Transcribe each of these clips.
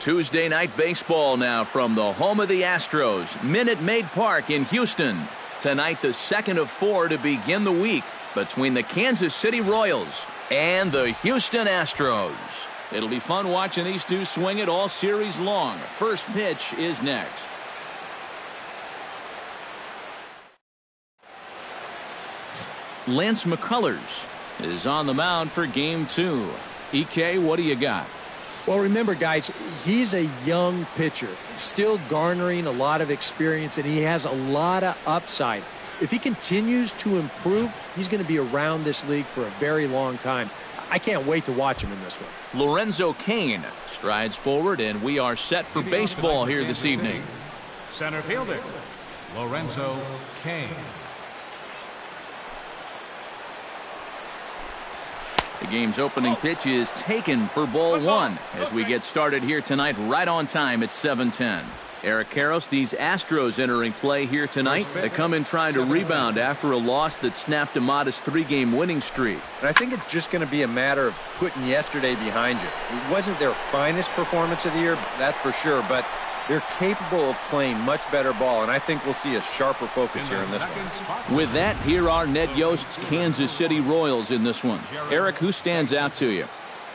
Tuesday night baseball now from the home of the Astros, Minute Maid Park in Houston. Tonight, the second of 4 to begin the week between the Kansas City Royals and the Houston Astros. It'll be fun watching these two swing it all series long. First pitch is next. Lance McCullers is on the mound for game 2. EK, what do you got? Well, remember, guys, he's a young pitcher, still garnering a lot of experience, and he has a lot of upside. If he continues to improve, he's going to be around this league for a very long time. I can't wait to watch him in this one. Lorenzo Cain strides forward, and we are set for baseball here this evening. Center fielder, Lorenzo Cain. The game's opening pitch is taken for ball 1 as we get started here tonight right on time at 7:10. Eric Karros, these Astros entering play here tonight. They come in trying to rebound after a loss that snapped a modest 3-game winning streak. And I think it's just going to be a matter of putting yesterday behind you. It wasn't their finest performance of the year, that's for sure, but they're capable of playing much better ball, and I think we'll see a sharper focus here in this one. With that, here are Ned Yost's Kansas City Royals in this one. Eric, who stands out to you?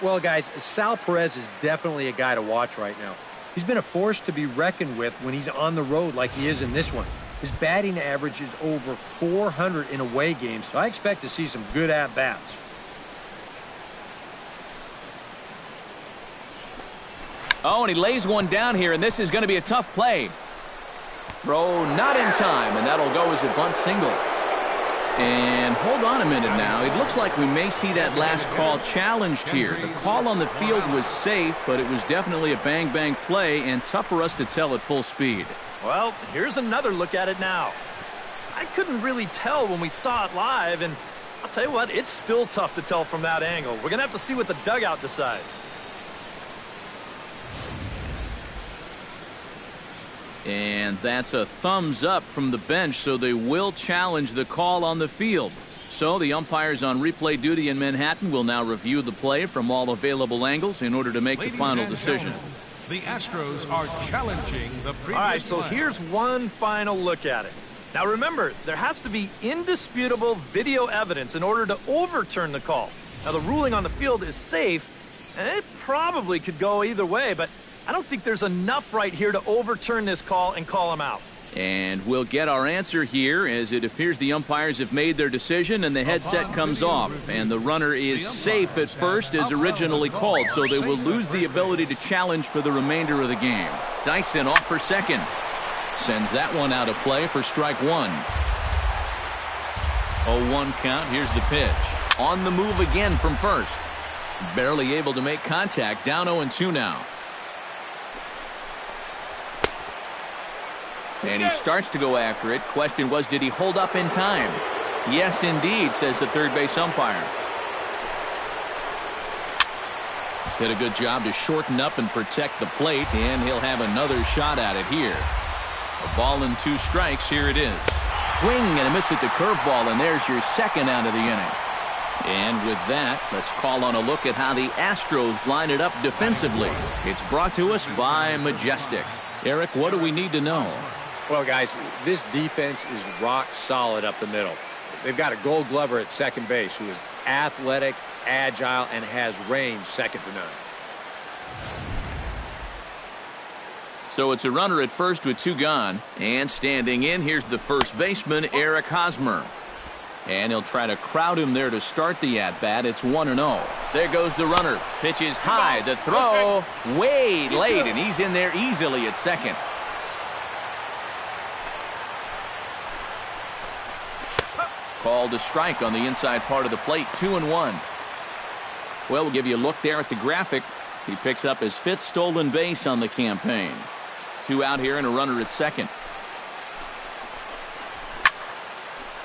Well, guys, Sal Perez is definitely a guy to watch right now. He's been a force to be reckoned with when he's on the road like he is in this one. His batting average is over 400 in away games, so I expect to see some good at-bats. Oh, and he lays one down here, and this is going to be a tough play. Throw not in time, and that'll go as a bunt single. And hold on a minute now. It looks like we may see that last call challenged here. The call on the field was safe, but it was definitely a bang-bang play and tough for us to tell at full speed. Well, here's another look at it now. I couldn't really tell when we saw it live, and I'll tell you what, it's still tough to tell from that angle. We're going to have to see what the dugout decides. And that's a thumbs up from the bench, so they will challenge the call on the field. So the umpires on replay duty in Manhattan will now review the play from all available angles in order to make the final decision. The Astros are challenging the previous All right, so play. here's one final look at it. Now remember, there has to be indisputable video evidence in order to overturn the call. Now the ruling on the field is safe, and it probably could go either way, but I don't think there's enough right here to overturn this call and call him out. And we'll get our answer here as it appears the umpires have made their decision and the headset comes off. And the runner is safe at first as originally called, so they will lose the ability to challenge for the remainder of the game. Dyson off for second. Sends that one out of play for strike 1. 0-1 count. Here's the pitch. On the move again from first. Barely able to make contact. Down 0-2 now. And he starts to go after it. Question was, did he hold up in time? Yes, indeed, says the third base umpire. Did a good job to shorten up and protect the plate, and he'll have another shot at it here. A ball and 2 strikes. Here it is. Swing and a miss at the curveball, and there's your second out of the inning. And with that, let's call on a look at how the Astros line it up defensively. It's brought to us by Majestic. Eric, what do we need to know? Well, guys, this defense is rock solid up the middle. They've got a Gold Glover at second base who is athletic, agile, and has range second to none. So it's a runner at first with 2 gone. And standing in, here's the first baseman, Eric Hosmer. And he'll try to crowd him there to start the at-bat. It's 1-0. There goes the runner. Pitch is high. The throw way late, and he's in there easily at second. Called a strike on the inside part of the plate. 2-1. Well, we'll give you a look there at the graphic. He picks up his 5th stolen base on the campaign. 2 out here and a runner at second.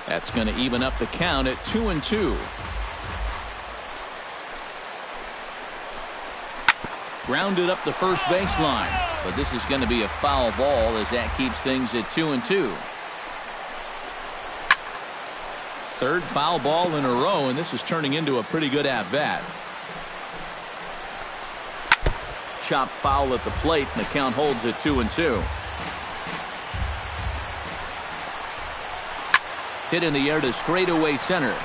That's going to even up the count at 2-2. Grounded up the first baseline, but this is going to be a foul ball as that keeps things at 2-2. Third foul ball in a row, and this is turning into a pretty good at-bat. chop foul at the plate, and the count holds at 2-2. Hit in the air to straightaway center.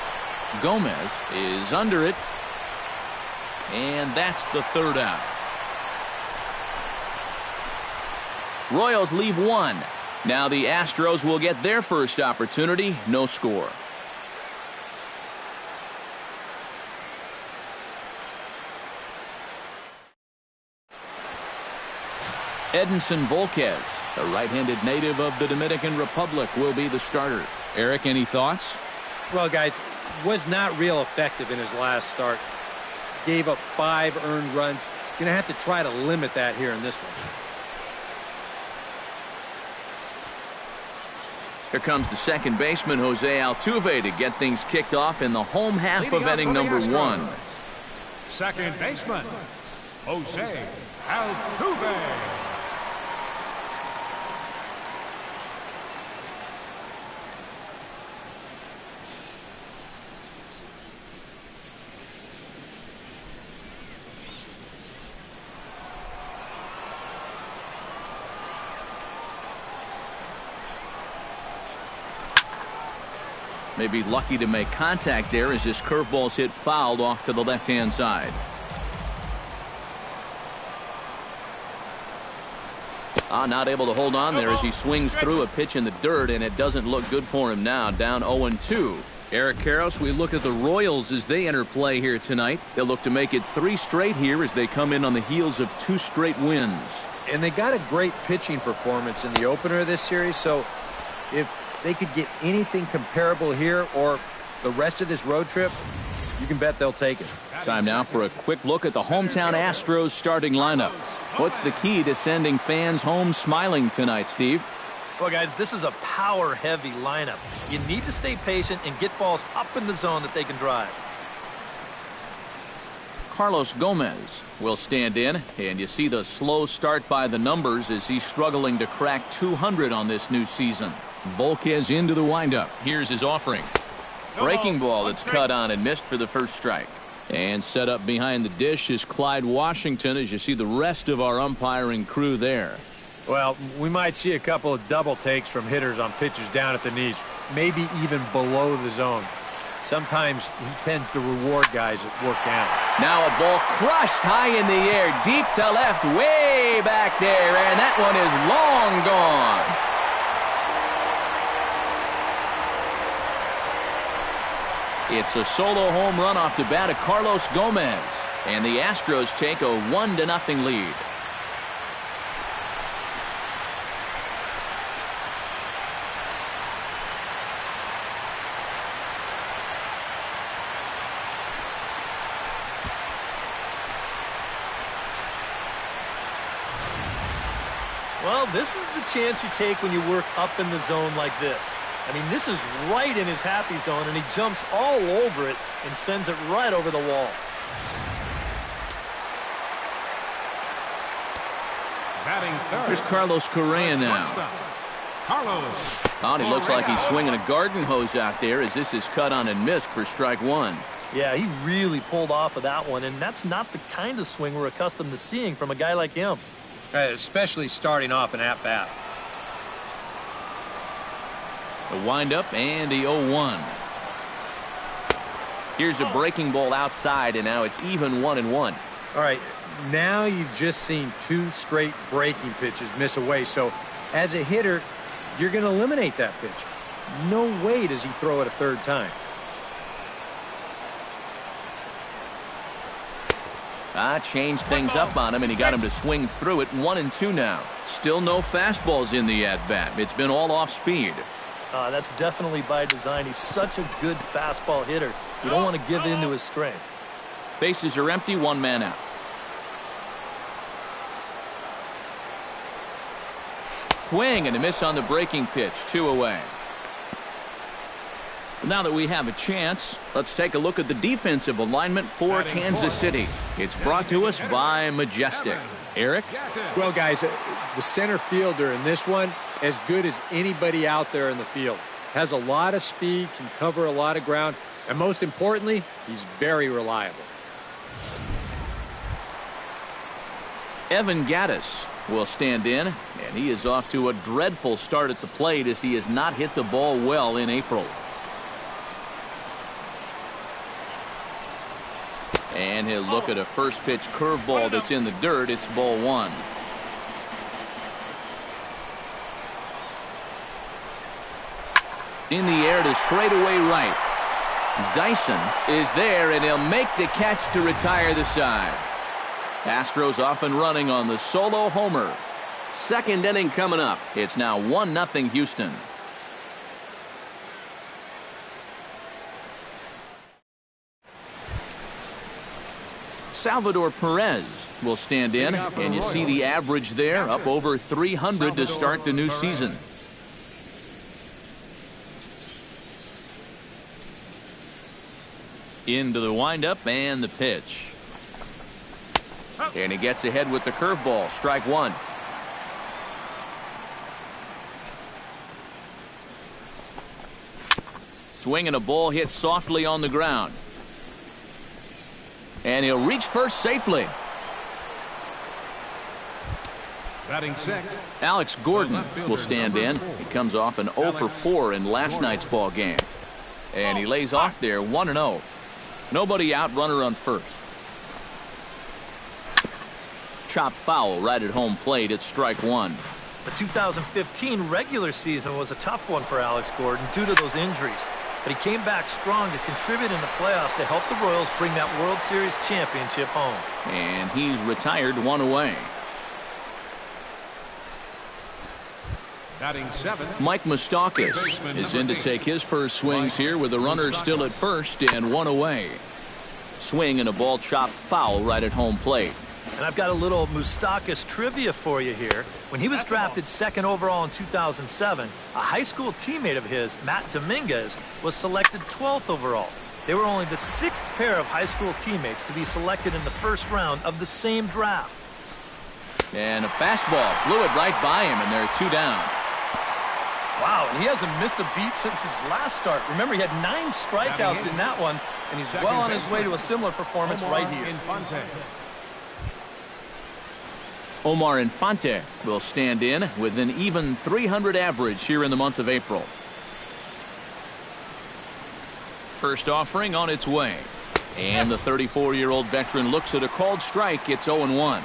Gomez is under it, and that's the third out. Royals leave one. Now the Astros will get their first opportunity. No score. Edinson Volquez, a right-handed native of the Dominican Republic, will be the starter. Eric, any thoughts? Well, guys, was not real effective in his last start. Gave up 5 earned runs. Going to have to try to limit that here in this one. Here comes the second baseman, Jose Altuve, to get things kicked off in the home half Leading of up inning for the number Astros, 1. second baseman, Jose Altuve. May be lucky to make contact there as this curveball's hit fouled off to the left-hand side. Not able to hold on there as he swings through a pitch in the dirt, and it doesn't look good for him now. Down 0-2. Eric Karros, we look at the Royals as they enter play here tonight. They'll look to make it 3 straight here as they come in on the heels of 2 straight wins. And they got a great pitching performance in the opener of this series, so if they could get anything comparable here or the rest of this road trip, you can bet they'll take it. Time now for a quick look at the hometown Astros starting lineup. What's the key to sending fans home smiling tonight, Steve? Well, guys, this is a power-heavy lineup. You need to stay patient and get balls up in the zone that they can drive. Carlos Gomez will stand in, and you see the slow start by the numbers as he's struggling to crack 200 on this new season. Volquez into the windup. Here's his offering. Breaking ball that's cut on and missed for the first strike. And set up behind the dish is Clyde Washington as you see the rest of our umpiring crew there. Well, we might see a couple of double takes from hitters on pitches down at the knees, maybe even below the zone. Sometimes he tends to reward guys that work down. Now a ball crushed high in the air, deep to left, way back there, and that one is long gone. It's a solo home run off the bat of Carlos Gomez, and the Astros take a 1-0 lead. Well, this is the chance you take when you work up in the zone like this. I mean, this is right in his happy zone, and he jumps all over it and sends it right over the wall. Batting third. Here's Carlos Correa now. Carlos. He looks like he's swinging a garden hose out there as this is cut on and missed for strike 1. Yeah, he really pulled off of that one, and that's not the kind of swing we're accustomed to seeing from a guy like him. Especially starting off an at-bat. The windup and the 0-1. Here's a breaking ball outside, and now it's even 1-1. All right, now you've just seen 2 straight breaking pitches miss away. So as a hitter, you're going to eliminate that pitch. No way does he throw it a third time. Changed things up on him, and he got him to swing through it. 1-2 now. Still no fastballs in the at-bat. It's been all off speed. That's definitely by design. He's such a good fastball hitter. You don't want to give in to his strength. Bases are empty, 1 man out. Swing and a miss on the breaking pitch. 2 away. Now that we have a chance, let's take a look at the defensive alignment for Kansas City. It's brought to us by Majestic. Eric? Well, guys, the center fielder in this one, as good as anybody out there in the field. Has a lot of speed, can cover a lot of ground, and most importantly, he's very reliable. Evan Gattis will stand in, and he is off to a dreadful start at the plate as he has not hit the ball well in April. And he'll look at a first pitch curveball that's in the dirt. It's ball one. In the air to straightaway right. Dyson is there, and he'll make the catch to retire the side. Astros off and running on the solo homer. Second inning coming up. It's now 1-0 Houston. Salvador Perez will stand in, and you see the average there, up over 300 to start the new season. Into the windup and the pitch. And he gets ahead with the curveball. Strike one. Swinging a ball hit softly on the ground. And he'll reach first safely. Batting sixth, Alex Gordon will stand in. He comes off an 0 for 4 in last night's ball game. And he lays off there 1-0. Nobody out, runner on first. Chop foul right at home plate. It's strike one. The 2015 regular season was a tough one for Alex Gordon due to those injuries. But he came back strong to contribute in the playoffs to help the Royals bring that World Series championship home. And he's retired, one away. batting seventh. Mike Moustakas is in to take his first swings here with the runner still at first and one away. Swing and a ball chopped foul right at home plate. And I've got a little Moustakas trivia for you here. When he was drafted second overall in 2007, a high school teammate of his, Matt Dominguez, was selected 12th overall. They were only the sixth pair of high school teammates to be selected in the first round of the same draft. And a fastball blew it right by him, and they're two down. Wow, and he hasn't missed a beat since his last start. Remember, he had 9 strikeouts in that one, and he's well on his way to a similar performance right here. Omar Infante will stand in with an even .300 average here in the month of April. First offering on its way. And the 34-year-old veteran looks at a called strike. It's 0-1.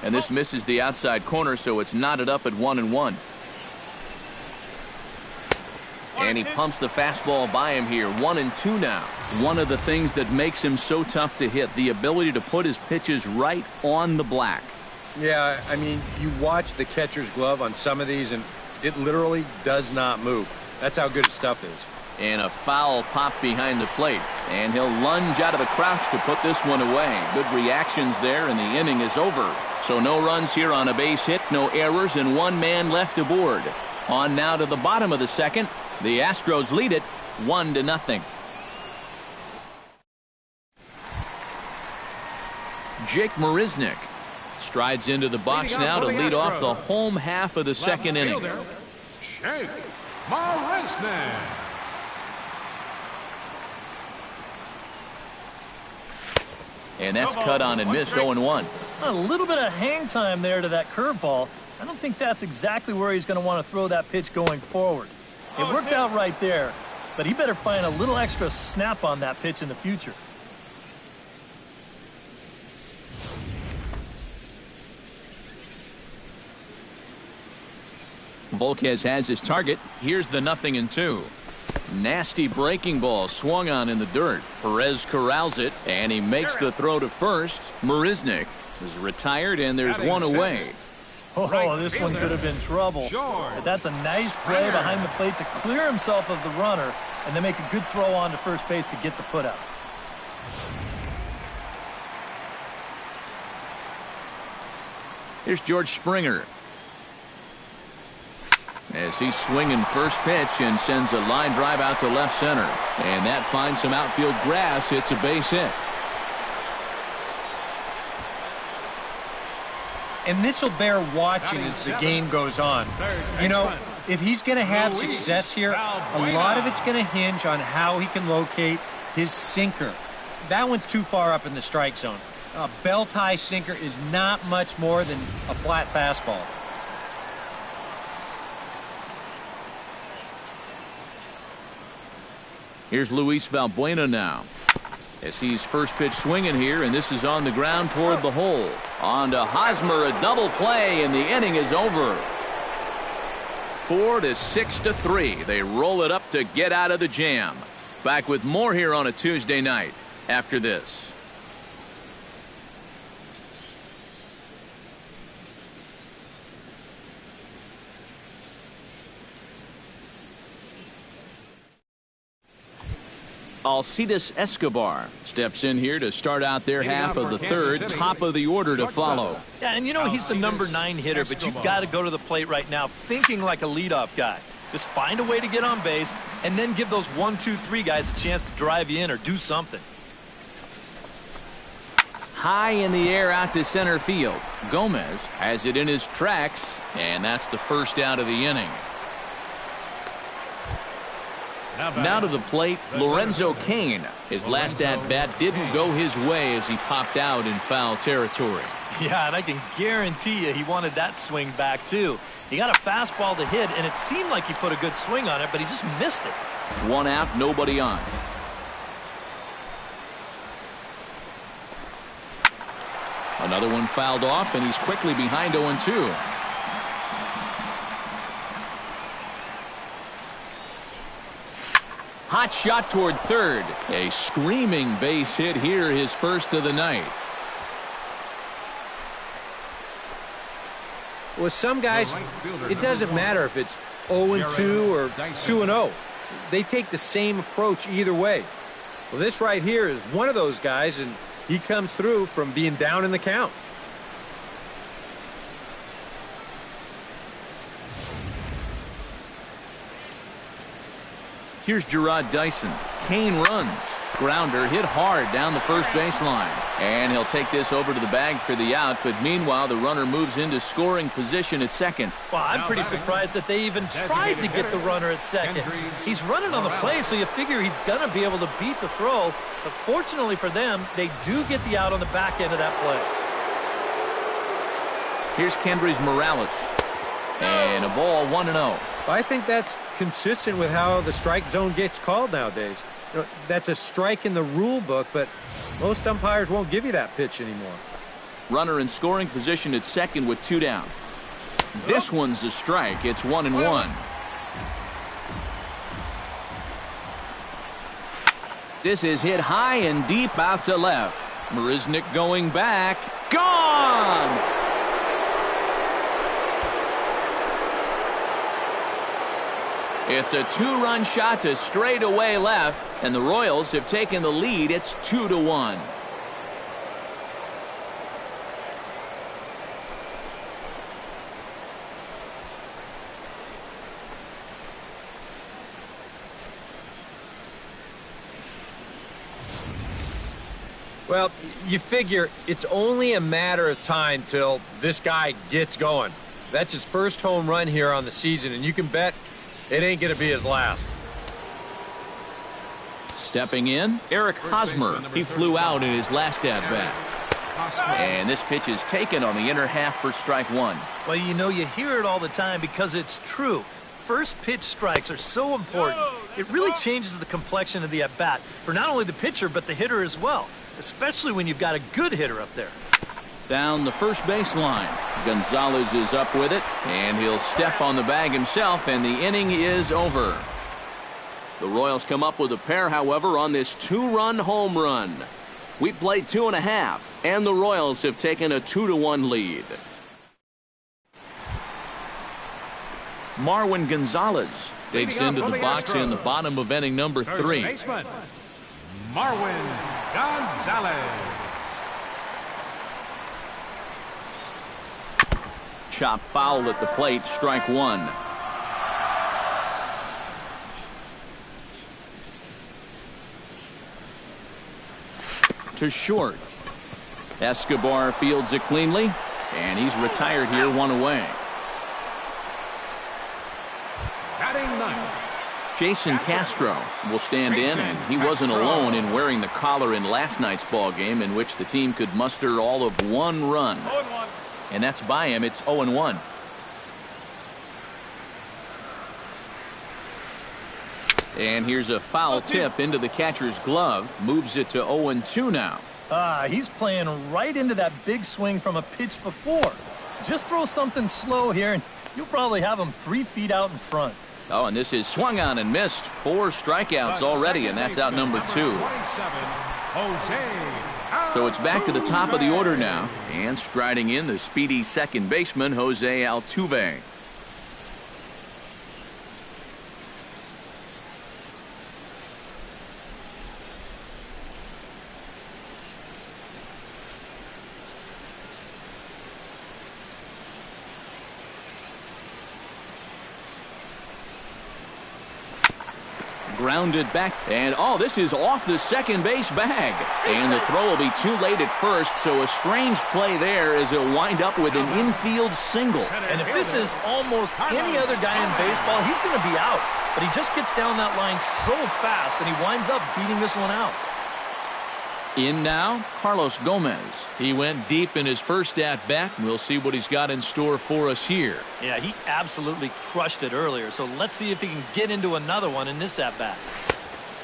And this misses the outside corner, so it's knotted up at 1-1. And he pumps the fastball by him here. 1-2 now. One of the things that makes him so tough to hit, the ability to put his pitches right on the black. Yeah, I mean, you watch the catcher's glove on some of these, and it literally does not move. That's how good his stuff is. And a foul pop behind the plate. And he'll lunge out of the crouch to put this one away. Good reactions there, and the inning is over. So no runs here on a base hit, no errors, and one man left aboard. On now to the bottom of the second. The Astros lead it 1-0. Jake Marisnick strides into the box now to lead off the home half of the second inning. Jake Marisnick. And that's cut on and missed. 0-1. A little bit of hang time there to that curveball. I don't think that's exactly where he's going to want to throw that pitch going forward. It worked out right there, but he better find a little extra snap on that pitch in the future. Volquez has his target. Here's the 0-2. Nasty breaking ball swung on in the dirt. Perez corrals it, and he makes the throw to first. Marisnick is retired, and there's one away. Oh, this one could have been trouble. But that's a nice play behind the plate to clear himself of the runner and then make a good throw on to first base to get the put out. Here's George Springer. As he's swinging first pitch and sends a line drive out to left center. And that finds some outfield grass. It's a base hit. And this will bear watching as the game goes on. You know, if he's going to have success here, a lot of it's going to hinge on how he can locate his sinker. that one's too far up in the strike zone. A belt-high sinker is not much more than a flat fastball. Here's Luis Valbuena now. As he's first pitch swinging here, and this is on the ground toward the hole. On to Hosmer, a double play, and the inning is over. 4-6-3. They roll it up to get out of the jam. Back with more here on a Tuesday night after this. Alcides Escobar steps in here to start out their half of the third. Top of the order to follow. Yeah, and you know he's the number 9 hitter, but you've got to go to the plate right now thinking like a leadoff guy. Just find a way to get on base and then give those 1, 2, 3 guys a chance to drive you in or do something. High in the air out to center field. Gomez has it in his tracks, and that's the first out of the inning. Now to the plate, Lorenzo Cain. His last at-bat didn't go his way as he popped out in foul territory. Yeah, and I can guarantee you he wanted that swing back, too. He got a fastball to hit, and it seemed like he put a good swing on it, but he just missed it. One out, nobody on. Another one fouled off, and he's quickly behind 0-2. Hot shot toward third. A screaming base hit here, his first of the night. With some guys, it doesn't matter if it's 0-2 or 2-0. They take the same approach either way. Well, this right here is one of those guys, and he comes through from being down in the count. Here's Gerard Dyson. Cain runs. Grounder hit hard down the first baseline. And he'll take this over to the bag for the out, but meanwhile the runner moves into scoring position at second. Well, I'm pretty surprised that they even tried to get the runner at second. He's running on the play, so you figure he's going to be able to beat the throw. But fortunately for them, they do get the out on the back end of that play. Here's Kendrys Morales. And a ball 1-0. I think that's consistent with how the strike zone gets called nowadays. You know, that's a strike in the rule book, but most umpires won't give you that pitch anymore. Runner in scoring position at second with 2 down. This one's a strike. It's 1-1. This is hit high and deep out to left. Marisnick going back. Gone! It's a 2-run shot to straightaway left, and the Royals have taken the lead. It's 2-1. Well, you figure it's only a matter of time till this guy gets going. That's his first home run here on the season, and you can bet it ain't going to be his last. Stepping in, Eric Hosmer. He flew out in his last at-bat. And this pitch is taken on the inner half for strike 1. Well, you know, you hear it all the time because it's true. First pitch strikes are so important. It really changes the complexion of the at-bat for not only the pitcher but the hitter as well, especially when you've got a good hitter up there. Down the first baseline. Gonzalez is up with it, and he'll step on the bag himself, and the inning is over. The Royals come up with a pair, however, on this 2-run home run. We played 2.5, and the Royals have taken a 2-1 lead. Marwin Gonzalez digs into the box in the bottom of inning number 3. Marwin Gonzalez. Chop foul at the plate, strike 1. To short. Escobar fields it cleanly, and he's retired here, 1 away. Batting 9th, Jason Castro will stand in, and he wasn't alone in wearing the collar in last night's ball game, in which the team could muster all of 1 run. And that's by him. It's 0-1. And here's a foul tip into the catcher's glove. Moves it to 0-2 now. He's playing right into that big swing from a pitch before. Just throw something slow here, and you'll probably have him 3 feet out in front. Oh, and this is swung on and missed. 4 strikeouts already, and that's out number 2. So it's back to the top of the order now. And striding in, the speedy second baseman, Jose Altuve. Grounded back, and this is off the second base bag, and the throw will be too late at first, so a strange play there as it'll wind up with an infield single. And if this is almost any other guy in baseball, he's going to be out, but he just gets down that line so fast, and he winds up beating this one out. In now, Carlos Gomez. He went deep in his first at-bat. We'll see what he's got in store for us here. Yeah, he absolutely crushed it earlier, so let's see if he can get into another one in this at-bat.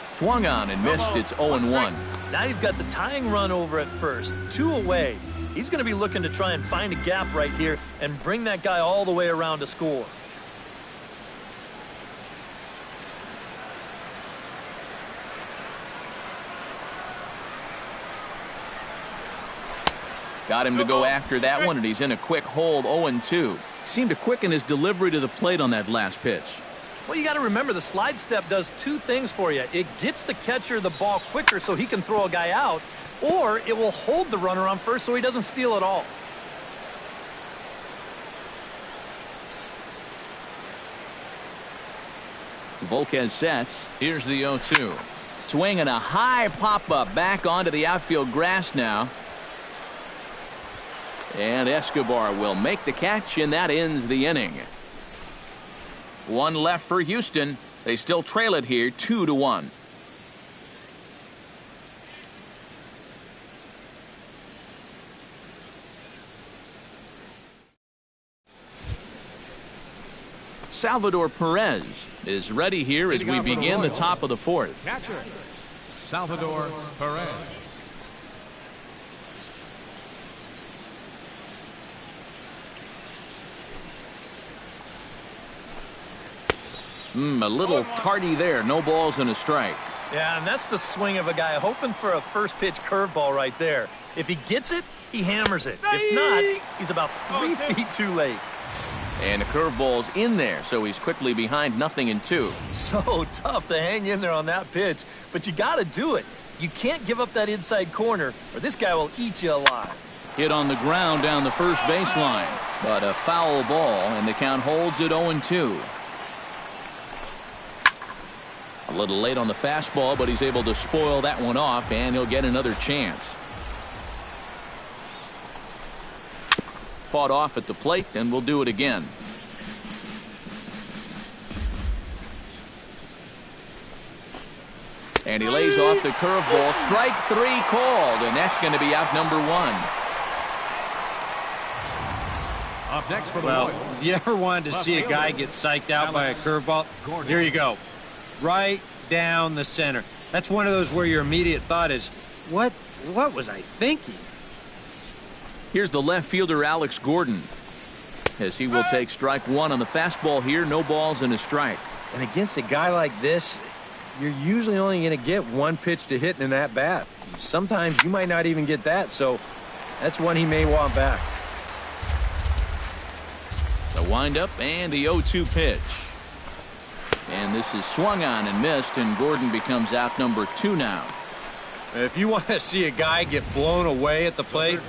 Swung on and missed. It's 0-1. Now you've got the tying run over at first, 2 away. He's going to be looking to try and find a gap right here and bring that guy all the way around to score. Got him to go after that one, and he's in a quick hold. 0-2. Seemed to quicken his delivery to the plate on that last pitch. Well, you got to remember, the slide step does 2 things for you. It gets the catcher the ball quicker so he can throw a guy out, or it will hold the runner on first so he doesn't steal it all. Volquez sets. Here's the 0-2. Swing and a high pop-up back onto the outfield grass now. And Escobar will make the catch, and that ends the inning. 1 left for Houston. They still trail it here 2-1. Salvador Perez is ready here as we begin the top of the 4th. Catcher, Salvador Perez. A little tardy there. No balls and a strike. Yeah, and that's the swing of a guy hoping for a first pitch curveball right there. If he gets it, he hammers it. If not, he's about 3 feet too late. And the curveball's in there, so he's quickly behind 0-2. So tough to hang in there on that pitch, but you got to do it. You can't give up that inside corner, or this guy will eat you alive. Hit on the ground down the first baseline, but a foul ball, and the count holds at 0-2. A little late on the fastball, but he's able to spoil that one off, and he'll get another chance. Fought off at the plate, and we'll do it again. And he lays off the curveball. Strike 3 called, and that's going to be out number 1. Up next for the Well, you ever wanted to see a guy get psyched out by a curveball? Here you go. Right down the center. That's one of those where your immediate thought is, what was I thinking? Here's the left fielder, Alex Gordon, as he will take strike 1 on the fastball here. No balls and a strike. And against a guy like this, you're usually only going to get 1 pitch to hit in that bat. Sometimes you might not even get that, so that's one he may want back. The windup and the 0-2 pitch. And this is swung on and missed, and Gordon becomes out number 2 now. If you want to see a guy get blown away at the plate,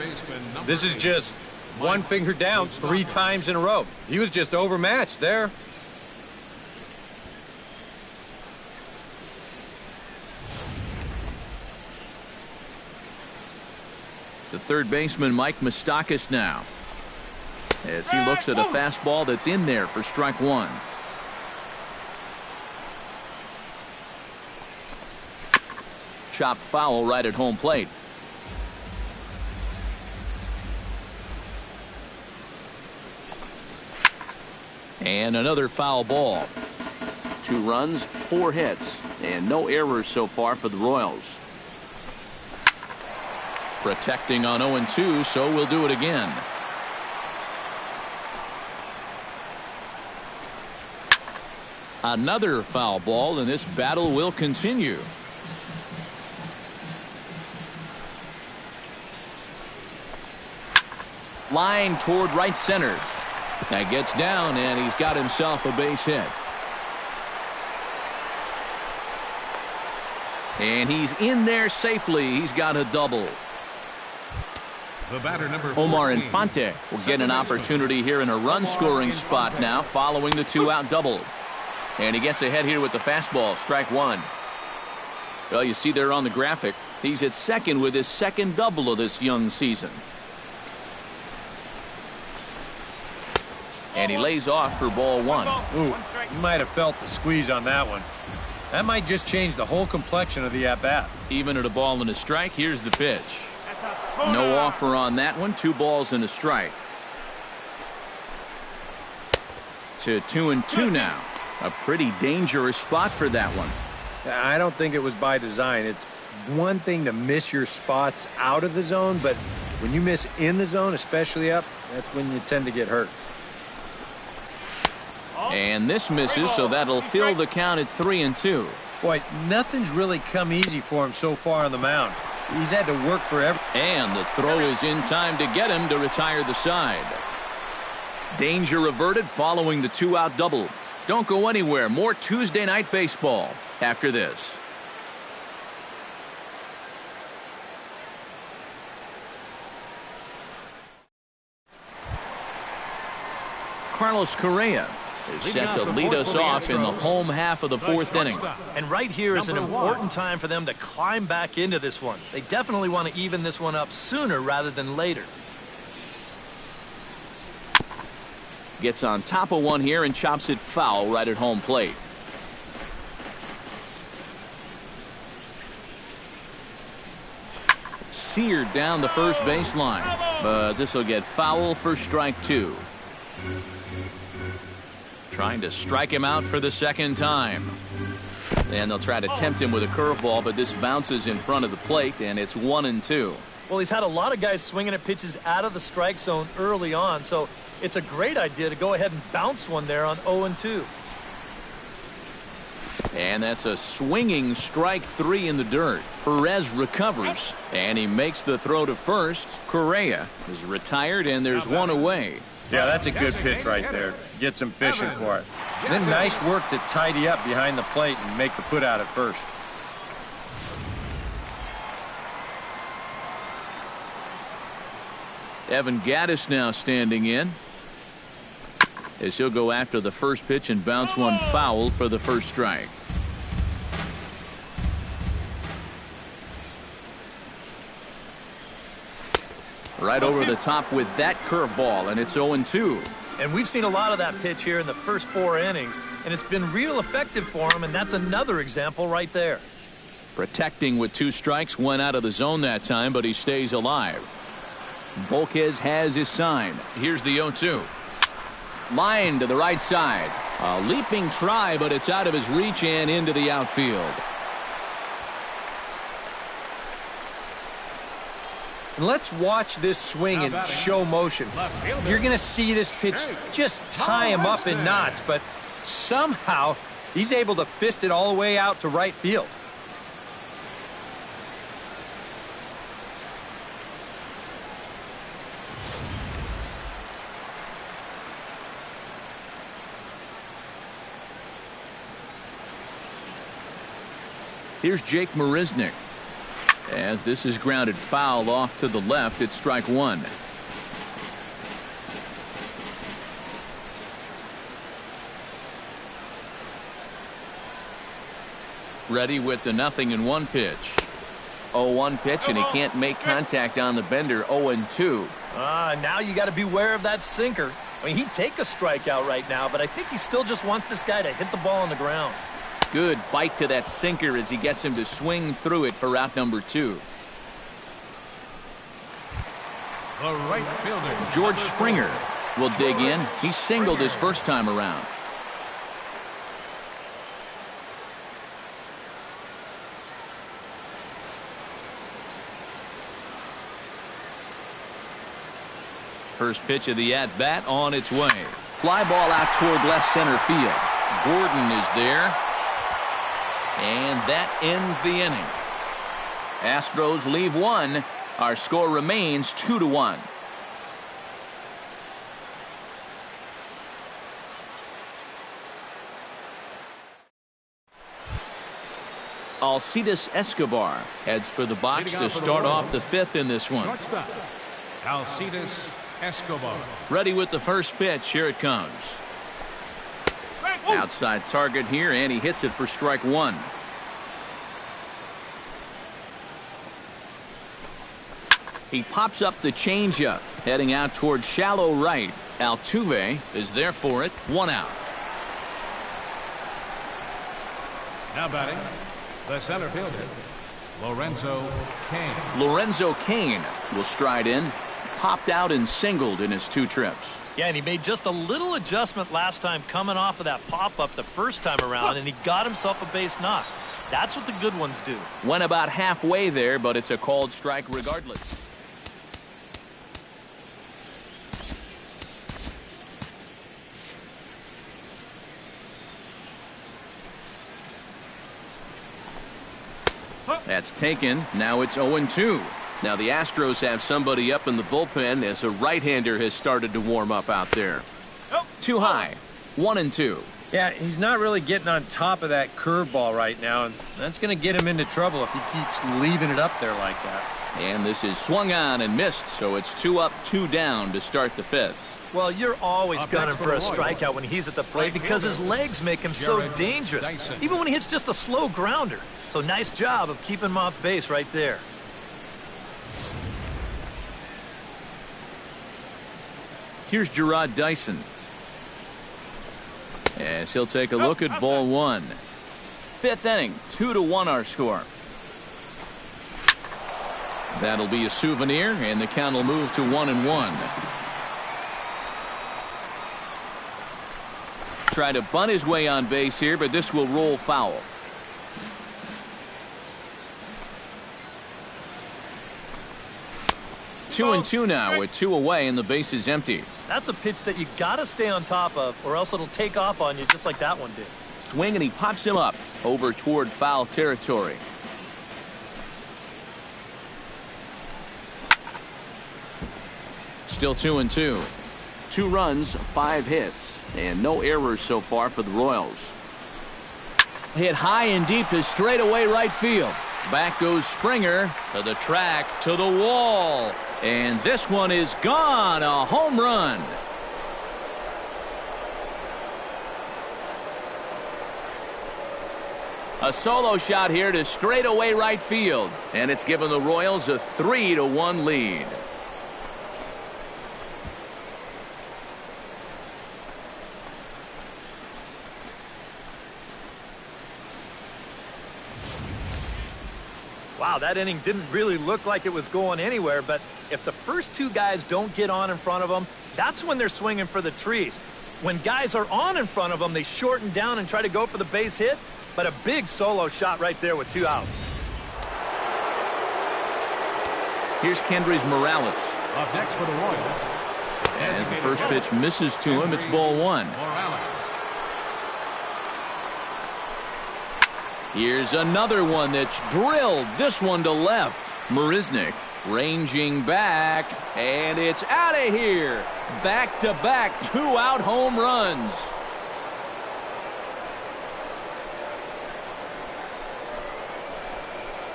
this is just one finger down 3 times in a row. He was just overmatched there. The third baseman, Mike Moustakas, now, as he looks at a fastball that's in there for strike 1. Chopped foul right at home plate. And another foul ball. 2 runs, 4 hits, and no errors so far for the Royals. Protecting on 0-2, so we'll do it again. Another foul ball, and this battle will continue. Line toward right center. That gets down, and he's got himself a base hit. And he's in there safely. He's got a double. The batter, number 14, Omar Infante will get an opportunity here in a run-scoring spot now following the 2-out double. And he gets ahead here with the fastball, strike 1. Well, you see there on the graphic, he's at second with his second double of this young season. And he lays off for ball 1. Ooh, you might have felt the squeeze on that one. That might just change the whole complexion of the at-bat. Even at a ball and a strike, here's the pitch. No offer on that one. 2 balls and a strike. To 2-2 now. A pretty dangerous spot for that one. I don't think it was by design. It's one thing to miss your spots out of the zone, but when you miss in the zone, especially up, that's when you tend to get hurt. And this misses, so that'll fill the count at 3-2. Boy, nothing's really come easy for him so far on the mound. He's had to work for every... And the throw is in time to get him to retire the side. Danger averted following the 2-out double. Don't go anywhere. More Tuesday Night Baseball after this. Carlos Correa is set to lead us off in the home half of the 4th inning. And right here is an important time for them to climb back into this one. They definitely want to even this one up sooner rather than later. Gets on top of one here and chops it foul right at home plate. Seared down the first baseline, but this will get foul for strike 2. Trying to strike him out for the second time. And they'll try to tempt him with a curveball, but this bounces in front of the plate, and it's 1-2. Well, he's had a lot of guys swinging at pitches out of the strike zone early on, so it's a great idea to go ahead and bounce one there on 0-2. And that's a swinging strike 3 in the dirt. Perez recovers, and he makes the throw to first. Correa is retired, and there's one away. Yeah, that's a good pitch right there. Gets him fishing for it. And then nice work to tidy up behind the plate and make the put out at first. Evan Gattis now standing in, as he'll go after the first pitch and bounce one foul for the first strike. Right over the top with that curveball, and it's 0-2. And we've seen a lot of that pitch here in the first 4 innings, and it's been real effective for him, and that's another example right there. Protecting with 2 strikes, went out of the zone that time, but he stays alive. Volquez has his sign. Here's the 0-2. Line to the right side. A leaping try, but it's out of his reach and into the outfield. And let's watch this swing in show motion. You're going to see this pitch just tie him up in knots, but somehow he's able to fist it all the way out to right field. Here's Jake Marisnick. As this is grounded foul off to the left, it's strike 1. Ready with the 0-1 pitch. 0-1 pitch, and he can't make contact on the bender. 0-2. Now you got to beware of that sinker. I mean, he'd take a strikeout right now, but I think he still just wants this guy to hit the ball on the ground. Good bite to that sinker as he gets him to swing through it for out number 2. The right fielder, George Springer will dig in. He singled his first time around. First pitch of the at-bat on its way. Fly ball out toward left center field. Gordon is there. And that ends the inning. Astros leave 1. Our score remains 2-1. Alcides Escobar heads for the box to start off the 5th in this one. shortstop, Alcides Escobar. Ready with the first pitch. Here it comes. Outside target here, and he hits it for strike 1. He pops up the changeup, heading out toward shallow right. Altuve is there for it. 1 out. Now batting, the center fielder, Lorenzo Cain. Lorenzo Cain will stride in. Popped out and singled in his 2 trips. Yeah, and he made just a little adjustment last time coming off of that pop-up the first time around, and he got himself a base knock. That's what the good ones do. Went about halfway there, but it's a called strike regardless. That's taken. Now it's 0-2. Now the Astros have somebody up in the bullpen as a right-hander has started to warm up out there. Too high. 1-2. Yeah, he's not really getting on top of that curveball right now, and that's going to get him into trouble if he keeps leaving it up there like that. And this is swung on and missed, so it's 2 up, 2 down to start the 5th. Well, you're always gunning for a strikeout when he's at the plate because his legs make him so dangerous, even when he hits just a slow grounder. So nice job of keeping him off base right there. Here's Gerard Dyson. As he'll take a look at ball 1. 5th inning, 2-1 our score. That'll be a souvenir, and the count will move to 1-1. Try to bunt his way on base here, but this will roll foul. Two and 2 now with 2 away, and the base is empty. That's a pitch that you got to stay on top of, or else it'll take off on you just like that one did. Swing, and he pops him up over toward foul territory. Still 2-2. 2 runs, 5 hits, and no errors so far for the Royals. Hit high and deep to straightaway right field. Back goes Springer to the track, to the wall. And this one is gone. A home run. A solo shot here to straightaway right field. And it's given the Royals a 3-1 lead. Wow, that inning didn't really look like it was going anywhere, but if the first 2 guys don't get on in front of them, that's when they're swinging for the trees. When guys are on in front of them, they shorten down and try to go for the base hit, but a big solo shot right there with 2 outs. Here's Kendrys Morales. Up next for the Royals. As the first pitch misses to him, it's ball 1. Morales. Here's another one that's drilled. This one to left. Marisnick ranging back, and it's out of here. Back-to-back 2-out home runs.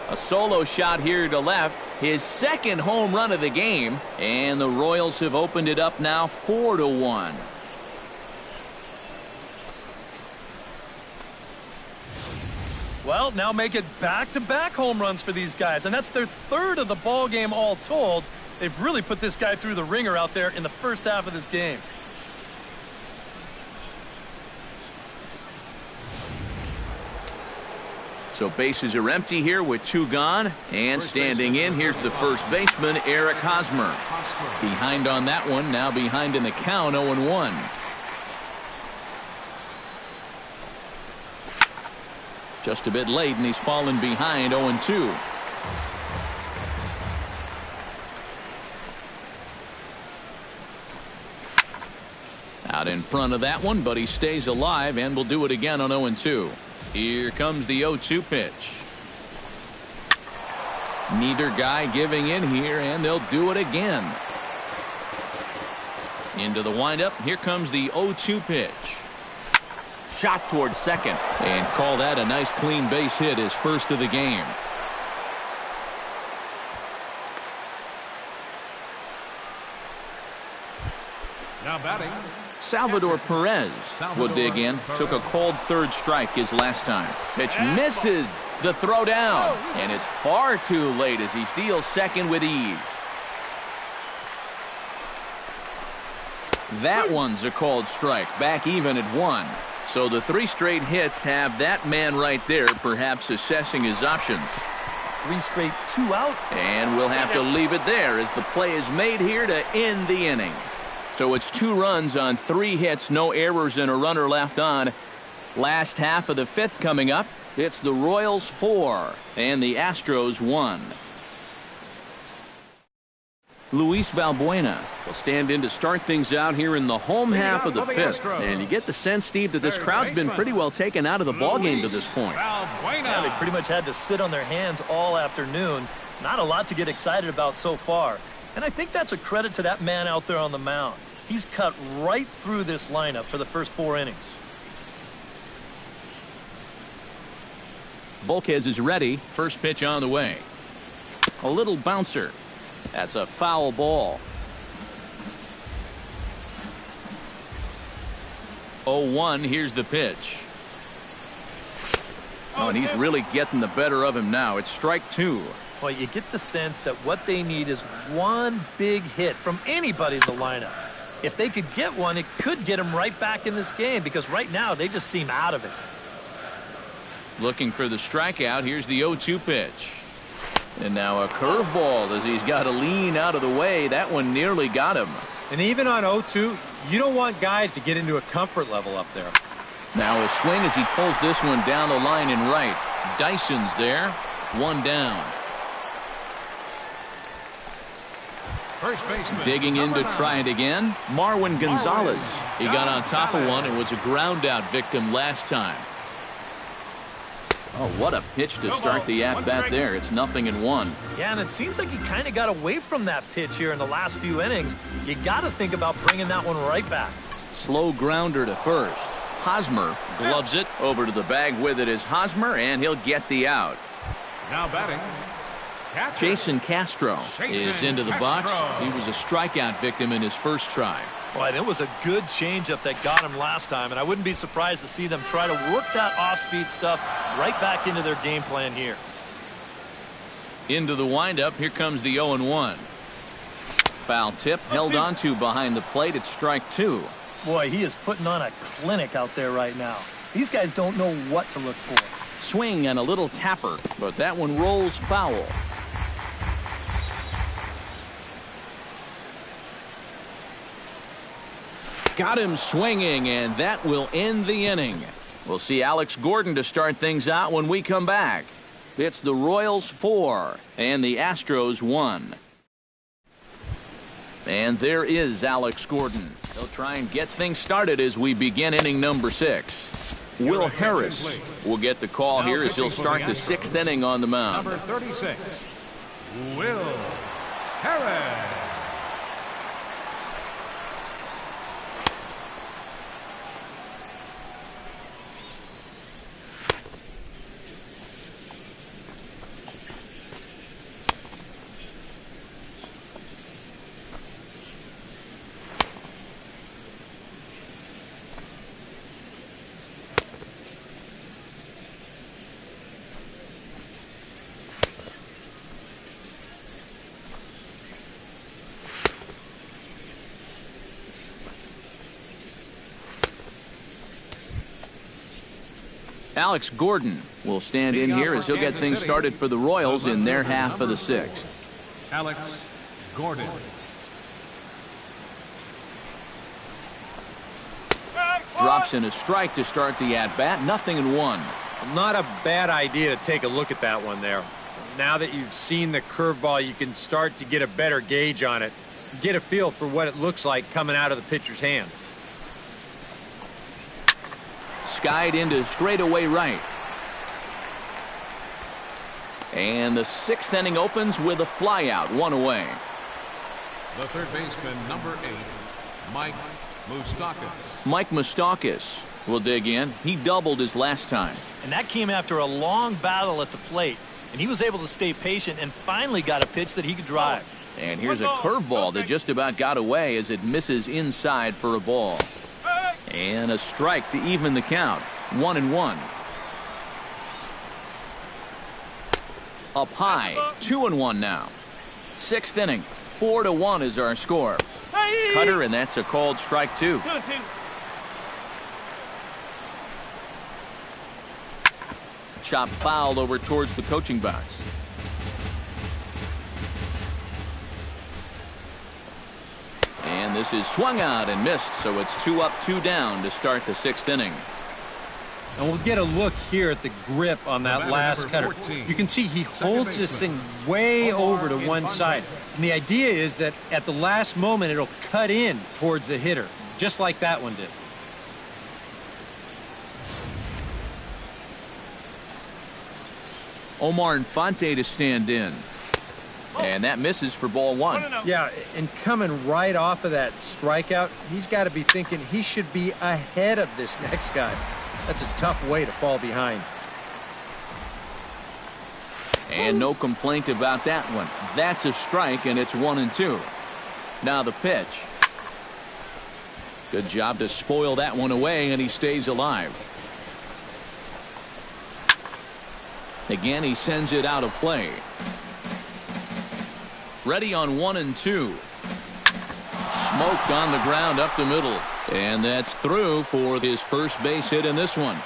A solo shot here to left. His second home run of the game, and the Royals have opened it up now 4-1. Well, now make it back-to-back home runs for these guys, and that's their 3rd of the ball game all told. They've really put this guy through the ringer out there in the first half of this game. So bases are empty here with 2 gone. And standing in, here's the first baseman, Eric Hosmer. Behind on that one, now behind in the count, 0-1. Just a bit late, and he's fallen behind, 0-2. Out in front of that one, but he stays alive and will do it again on 0-2. Here comes the 0-2 pitch. Neither guy giving in here, and they'll do it again. Into the windup. Here comes the 0-2 pitch. Shot toward second. And call that a nice clean base hit, his first of the game. Now batting, Salvador Perez will dig in. Took a called third strike his last time. Pitch misses the throw down. And it's far too late as he steals second with ease. That one's a called strike. Back even at 1. So the 3 straight hits have that man right there perhaps assessing his options. 3 straight 2 out. And we'll have to leave it there as the play is made here to end the inning. So it's 2 runs on 3 hits, no errors, and a runner left on. Last half of the 5th coming up. It's the Royals 4 and the Astros 1. Luis Valbuena will stand in to start things out here in the home half of the 5th. And you get the sense, Steve, that this crowd's been pretty well taken out of the ballgame to this point. Yeah, they pretty much had to sit on their hands all afternoon. Not a lot to get excited about so far. And I think that's a credit to that man out there on the mound. He's cut right through this lineup for the first 4 innings. Volquez is ready. First pitch on the way. A little bouncer. That's a foul ball. 0-1. Here's the pitch. Oh, and he's really getting the better of him now. It's strike 2. Well, you get the sense that what they need is one big hit from anybody in the lineup. If they could get one, it could get them right back in this game because right now they just seem out of it. Looking for the strikeout. Here's the 0-2 pitch. And now a curveball as he's got to lean out of the way. That one nearly got him. And even on 0-2, you don't want guys to get into a comfort level up there. Now a swing as he pulls this one down the line and right. Dyson's there. 1 down. first baseman. Digging in to try it again. Marwin Gonzalez. He got on top of one and was a ground out victim last time. Oh, what a pitch to start the at-bat there. It's 0-1. Yeah, and it seems like he kind of got away from that pitch here in the last few innings. You got to think about bringing that one right back. Slow grounder to first. Hosmer gloves it. Over to the bag with it is Hosmer, and he'll get the out. Now batting, catcher. Jason Castro is into the box. He was a strikeout victim in his first try. Boy, that was a good changeup that got him last time, and I wouldn't be surprised to see them try to work that off-speed stuff right back into their game plan here. Into the windup. Here comes the 0-1. Foul tip held onto behind the plate. It's strike two. Boy, he is putting on a clinic out there right now. These guys don't know what to look for. Swing and a little tapper, but that one rolls foul. Got him swinging, and that will end the inning. We'll see Alex Gordon to start things out when we come back. It's the Royals 4 and the Astros 1. And there is Alex Gordon. He'll try and get things started as we begin inning number 6. Will Harris will get the call here as he'll start the 6th inning on the mound. Number 36, Will Harris. Alex Gordon will stand in here as he'll get things started for the Royals in their half of the sixth. Alex Gordon. Drops in a strike to start the at-bat. 0-1. Not a bad idea to take a look at that one there. Now that you've seen the curveball, you can start to get a better gauge on it. Get a feel for what it looks like coming out of the pitcher's hand. Skied into straightaway right. And the sixth inning opens with a flyout, 1 away. The third baseman, number 8, Mike Moustakas. Mike Moustakas will dig in. He doubled his last time. And that came after a long battle at the plate. And he was able to stay patient and finally got a pitch that he could drive. And here's a curveball that just about got away as it misses inside for a ball. And a strike to even the count. 1-1. Up high. 2-1 now. Sixth inning. 4-1 is our score. Cutter, and that's a called strike 2. Chop foul over towards the coaching box. And this is swung out and missed, so it's 2 up, 2 down to start the sixth inning. And we'll get a look here at the grip on that last cutter. You can see he holds this thing way over to one side. And the idea is that at the last moment it'll cut in towards the hitter, just like that one did. Omar Infante to stand in. And that misses for ball 1. Yeah, and coming right off of that strikeout, he's got to be thinking he should be ahead of this next guy. That's a tough way to fall behind. And no complaint about that one. That's a strike, and it's 1-2. Now the pitch. Good job to spoil that one away, and he stays alive. Again, he sends it out of play. Ready on 1-2. Smoked on the ground up the middle. And that's through for his first base hit in this one.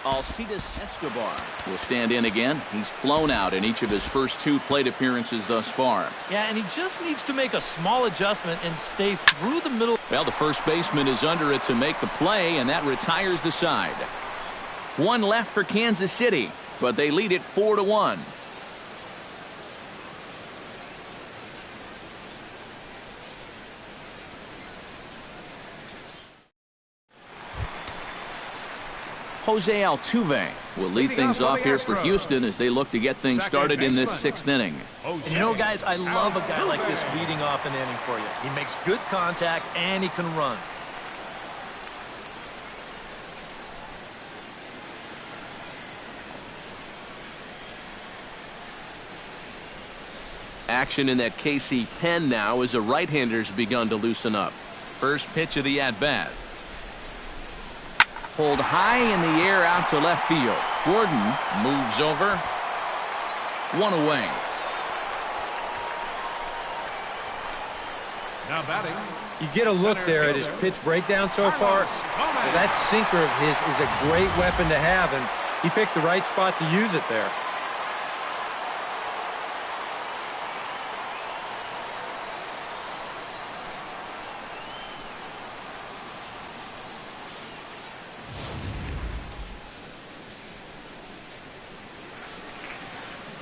Alcides Escobar will stand in again. He's flown out in each of his first 2 plate appearances thus far. Yeah, and he just needs to make a small adjustment and stay through the middle. Well, the first baseman is under it to make the play, and that retires the side. 1 left for Kansas City, but they lead it 4-1. Jose Altuve will lead things off here for Houston as they look to get things started in this sixth inning. And you know, guys, I love a guy like this leading off an inning for you. He makes good contact and he can run. Action in that KC pen now as the right-hander's begun to loosen up. First pitch of the at-bat. Pulled high in the air out to left field. Gordon moves over. 1 away. Now batting. You get a look there at his pitch breakdown so far. That sinker of his is a great weapon to have, and he picked the right spot to use it there.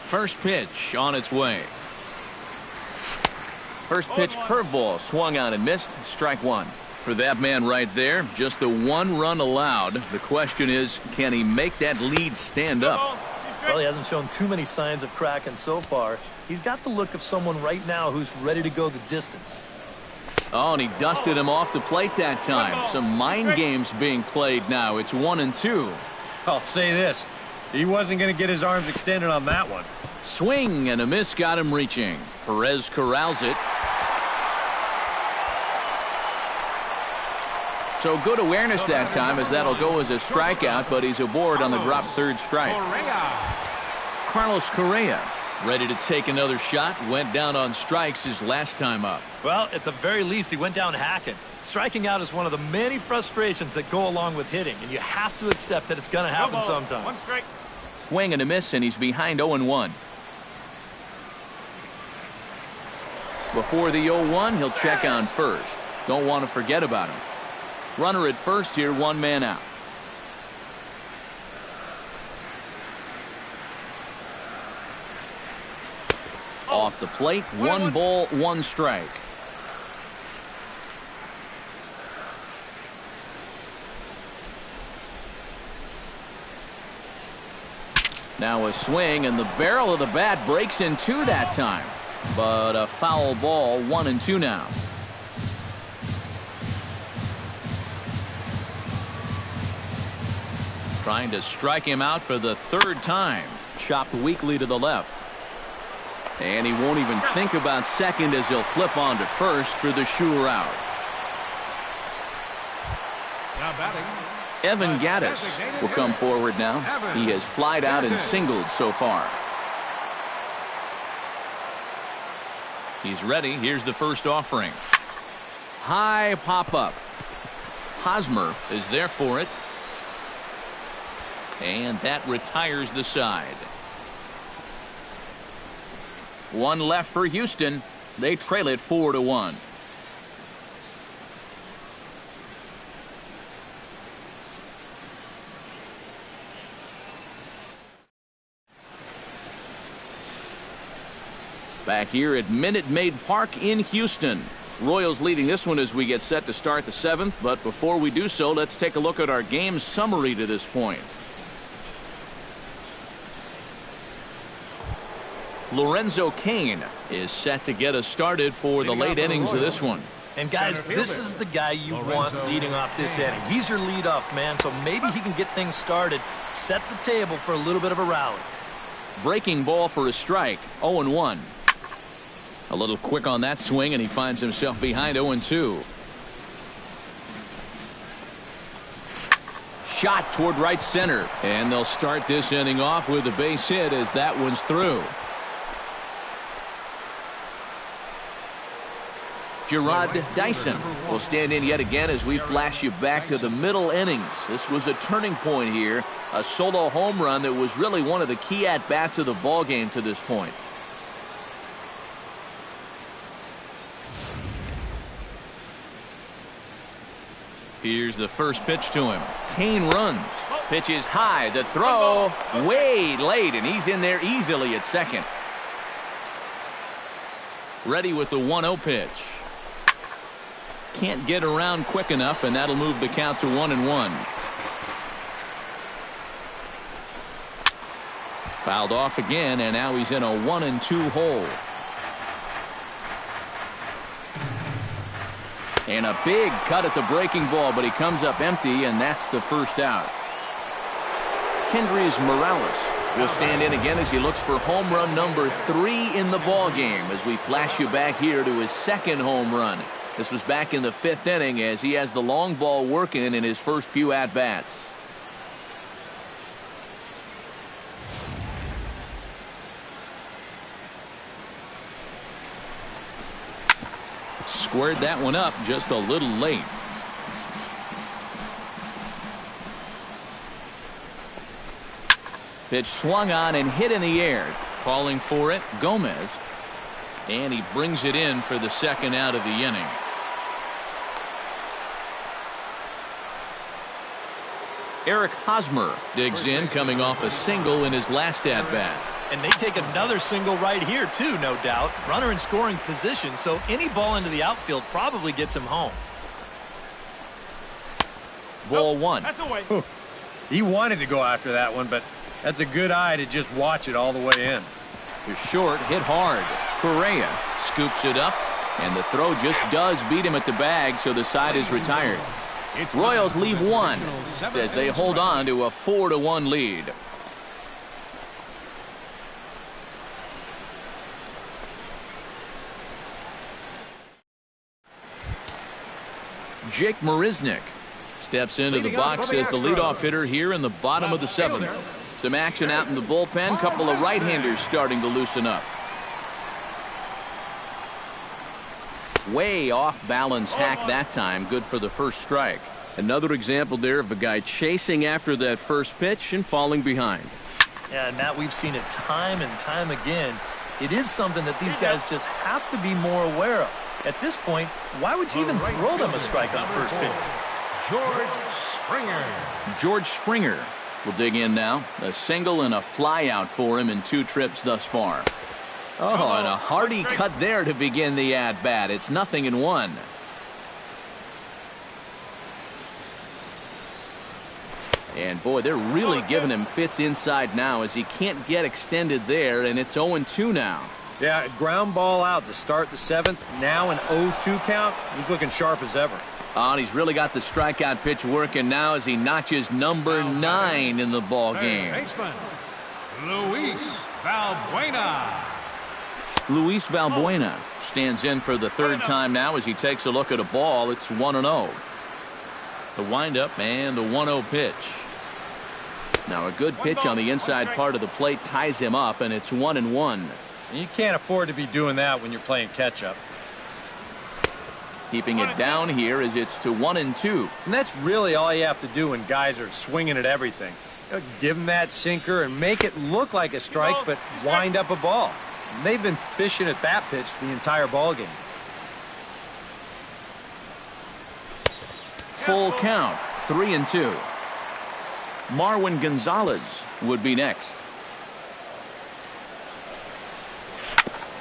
First pitch on its way. First pitch curveball swung on and missed. Strike 1. For that man right there, just the 1 run allowed. The question is, can he make that lead stand up? Well, he hasn't shown too many signs of cracking so far. He's got the look of someone right now who's ready to go the distance. Oh, and he dusted him off the plate that time. Some mind games being played now. It's 1-2. I'll say this. He wasn't going to get his arms extended on that one. Swing and a miss got him reaching. Perez corrals it. So good awareness that time as that'll go as a strikeout, but he's aboard on the drop third strike. Carlos Correa Ready to take another shot. Went down on strikes his last time up. Well, at the very least, he went down hacking. Striking out is one of the many frustrations that go along with hitting, and you have to accept that it's going to happen sometime. One strike. Swing and a miss, and he's behind 0-1. Before the 0-1, he'll check on first. Don't want to forget about him. Runner at first here, one man out. Off the plate, 1 ball, 1 strike. Now a swing, and the barrel of the bat breaks in two that time. But a foul ball, 1-2 now. Trying to strike him out for the 3rd time. Chopped weakly to the left. And he won't even think about second as he'll flip on to first for the sure out. Now batting. Evan Gattis will come forward now. He has flied out and singled so far. He's ready. Here's the first offering. High pop-up. Hosmer is there for it. And that retires the side. 1 left for Houston. They trail it 4-1. Back here at Minute Maid Park in Houston. Royals leading this one as we get set to start the 7th. But before we do so, let's take a look at our game summary to this point. Lorenzo Cain is set to get us started for the late innings of this one. And guys, this is the guy you want leading off this inning. He's your leadoff man, so maybe he can get things started, set the table for a little bit of a rally. Breaking ball for a strike, 0-1. A little quick on that swing, and he finds himself behind 0-2. Shot toward right center, and they'll start this inning off with a base hit as that one's through. Gerard Dyson will stand in yet again as we flash you back to the middle innings. This was a turning point here. A solo home run that was really one of the key at-bats of the ballgame to this point. Here's the first pitch to him. Cain runs. Pitch is high. The throw way late, and he's in there easily at second. Ready with the 1-0 pitch. Can't get around quick enough, and that'll move the count to 1-1. Fouled off again, and now he's in a 1-2 hole. And a big cut at the breaking ball, but he comes up empty, and that's the first out. Kendrys Morales will stand in again as he looks for home run number 3 in the ballgame as we flash you back here to his 2nd home run. This was back in the 5th inning as he has the long ball working in his first few at-bats. Squared that one up just a little late. Pitch swung on and hit in the air. Calling for it, Gomez. And he brings it in for the 2nd out of the inning. Eric Hosmer digs in, coming off a single in his last at-bat. And they take another single right here, too, no doubt. Runner in scoring position, so any ball into the outfield probably gets him home. Ball 1. That's away. He wanted to go after that one, but that's a good eye to just watch it all the way in. To short, hit hard. Correa scoops it up, and the throw just does beat him at the bag, so the side is retired. Royals leave 1 as they hold on to a 4-1 lead. Jake Marisnick steps into the box as the leadoff hitter here in the bottom of the 7th. Some action out in the bullpen. Couple of right-handers starting to loosen up. Way off balance hack that time. Good for the first strike. Another example there of a guy chasing after that first pitch and falling behind. Yeah, and Matt, we've seen it time and time again. It is something that these guys just have to be more aware of. At this point, why would you even throw them a strike on first pitch? George Springer. George Springer will dig in now. A single and a fly out for him in 2 trips thus far. Oh, and a hearty cut there to begin the at-bat. It's 0-1. And, boy, they're really giving him fits inside now as he can't get extended there, and it's 0-2 now. Yeah, ground ball out to start the 7th. Now an 0-2 count. He's looking sharp as ever. Oh, and he's really got the strikeout pitch working now as he notches number 9 in the ball game. Baseman, Luis Valbuena. Luis Valbuena stands in for the 3rd time now as he takes a look at a ball. It's 1-0. The windup and the 1-0 pitch. Now a good pitch on the inside part of the plate ties him up, and it's 1-1. You can't afford to be doing that when you're playing catch-up. Keeping it down here as it's to 1-2. And that's really all you have to do when guys are swinging at everything. You know, give them that sinker and make it look like a strike, but wind up a ball. And they've been fishing at that pitch the entire ball game. Full count, 3-2. Marwin Gonzalez would be next.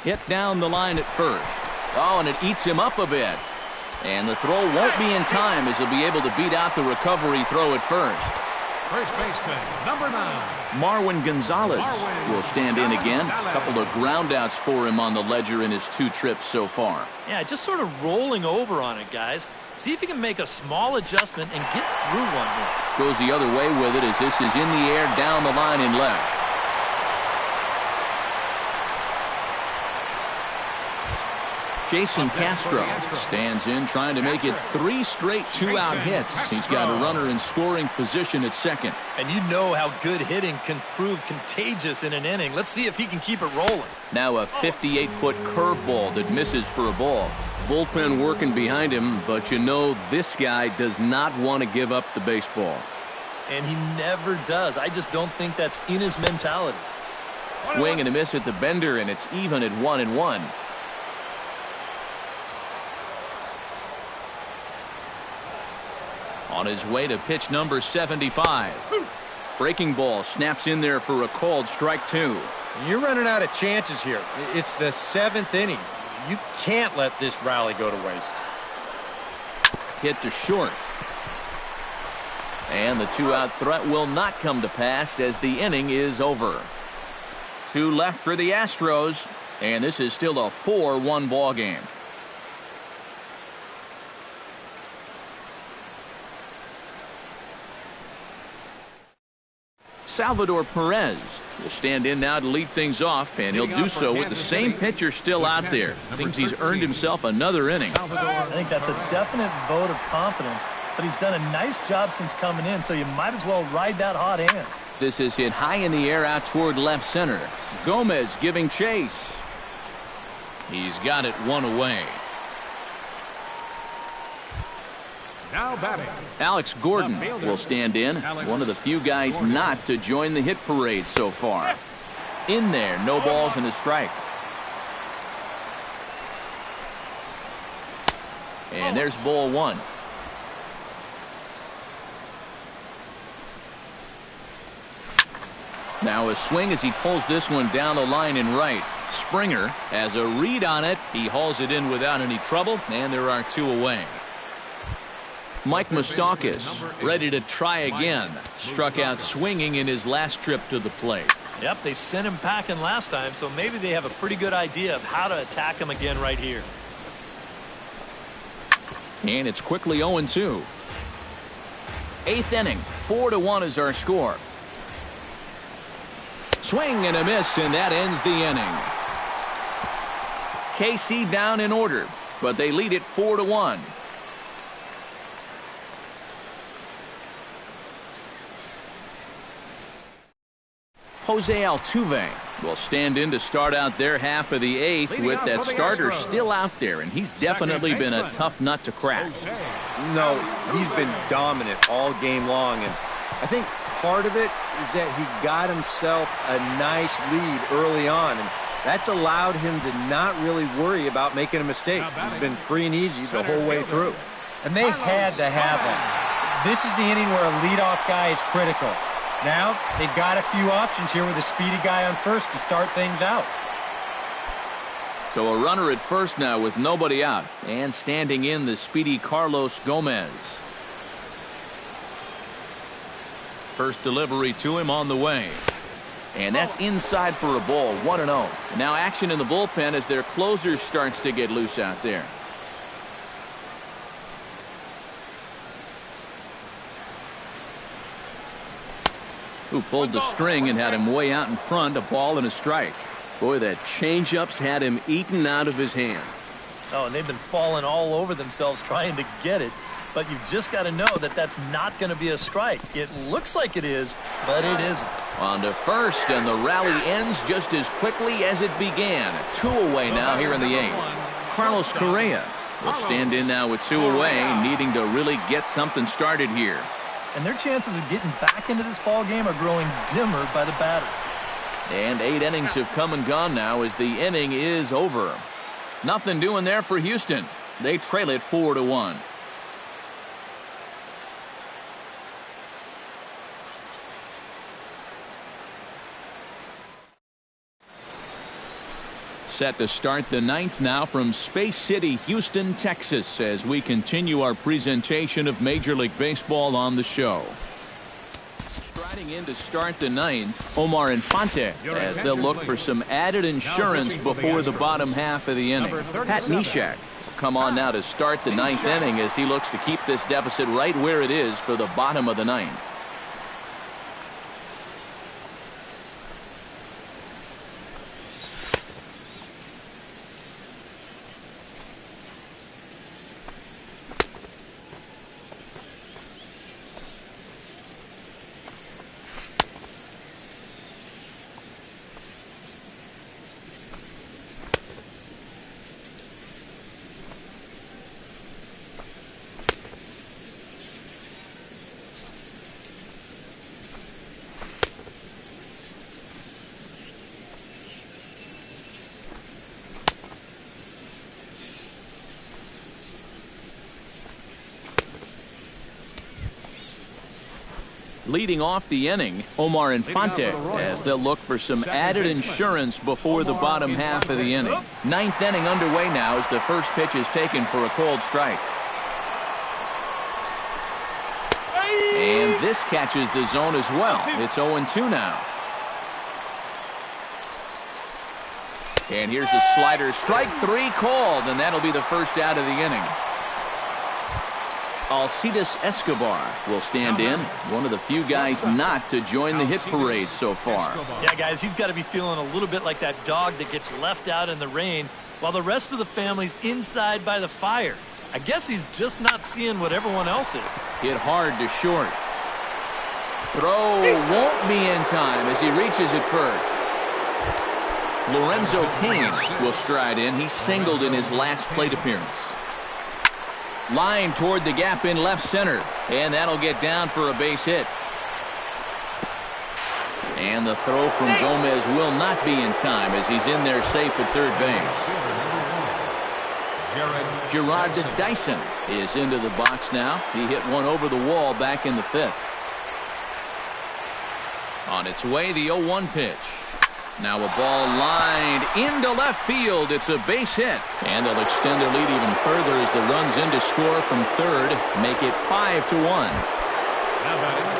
Hit down the line at first. Oh, and it eats him up a bit. And the throw won't be in time as he'll be able to beat out the recovery throw at first. First baseman, number 9. Marwin Gonzalez will stand in again. A couple of groundouts for him on the ledger in his 2 trips so far. Yeah, just sort of rolling over on it, guys. See if you can make a small adjustment and get through one here. Goes the other way with it as this is in the air down the line in left. Jason Castro stands in trying to make it 3 straight 2-out hits. He's got a runner in scoring position at second. And you know how good hitting can prove contagious in an inning. Let's see if he can keep it rolling. Now a 58-foot curveball that misses for a ball. Bullpen working behind him, but you know this guy does not want to give up the baseball. And he never does. I just don't think that's in his mentality. Swing and a miss at the bender, and it's even at 1-1. On his way to pitch number 75. Breaking ball snaps in there for a called strike 2. You're running out of chances here. It's the 7th inning. You can't let this rally go to waste. Hit to short. And the 2-out threat will not come to pass as the inning is over. 2 left for the Astros, and this is still a 4-1 ball game. Salvador Perez will stand in now to lead things off, and he'll do so with the same pitcher still out there. Seems he's earned himself another inning. I think that's a definite vote of confidence, but he's done a nice job since coming in, so you might as well ride that hot hand. This is hit high in the air out toward left center. Gomez giving chase. He's got it 1 away. Now batting, Alex Gordon will stand in. One of the few guys not to join the hit parade so far. In there, no balls and a strike. And there's ball 1. Now a swing as he pulls this one down the line in right. Springer has a read on it. He hauls it in without any trouble, and there are 2 away. Mike Moustakas ready to try again. Struck out swinging in his last trip to the plate. Yep, they sent him packing last time, so maybe they have a pretty good idea of how to attack him again right here. And it's quickly 0-2. 8th inning, 4-1 is our score. Swing and a miss, and that ends the inning. KC down in order, but they lead it 4-1. Jose Altuve will stand in to start out their half of the eighth with that starter still out there, and he's definitely been a tough nut to crack. No, he's been dominant all game long, and I think part of it is that he got himself a nice lead early on, and that's allowed him to not really worry about making a mistake. He's been free and easy the whole way through. And they had to have that. This is the inning where a leadoff guy is critical. Now, they've got a few options here with a speedy guy on first to start things out. So a runner at first now with nobody out, and standing in the speedy Carlos Gomez. First delivery to him on the way. And that's inside for a ball, 1-0. Now action in the bullpen as their closer starts to get loose out there. Who pulled the string and had him way out in front, a ball and a strike. Boy, that changeup's had him eaten out of his hand. Oh, and they've been falling all over themselves trying to get it. But you've just got to know that that's not going to be a strike. It looks like it is, but it isn't. On to first, and the rally ends just as quickly as it began. 2 away now here in the 8th. Carlos Correa will stand in now with 2 away, needing to really get something started here. And their chances of getting back into this ball game are growing dimmer by the batter. And 8 innings have come and gone now as the inning is over. Nothing doing there for Houston. They trail it 4-1. Set to start the 9th now from Space City, Houston, Texas, as we continue our presentation of Major League Baseball on the show. Striding in to start the 9th, Omar Infante, as they'll look for some added insurance before the bottom half of the inning. Pat Neshek will come on now to start the 9th inning as he looks to keep this deficit right where it is for the bottom of the 9th. Leading off the inning, Omar Infante, as they'll look for some added insurance before the bottom half of the inning. 9th inning underway now as the first pitch is taken for a called strike. And this catches the zone as well. It's 0-2 now. And here's a slider. Strike 3 called, and that'll be the first out of the inning. Alcides Escobar will stand in, one of the few guys not to join the hit parade so far. Yeah, guys, he's got to be feeling a little bit like that dog that gets left out in the rain while the rest of the family's inside by the fire. I guess he's just not seeing what everyone else is. Hit hard to short. Throw won't be in time as he reaches it first. Lorenzo Cain will stride in. He singled in his last plate appearance. Line toward the gap in left center, and that'll get down for a base hit. And the throw from Gomez will not be in time as he's in there safe at third base. Gerard Dyson is into the box now. He hit one over the wall back in the 5th. On its way, the 0-1 pitch. Now a ball lined into left field. It's a base hit. And they'll extend their lead even further as the runs in to score from third make it 5-1.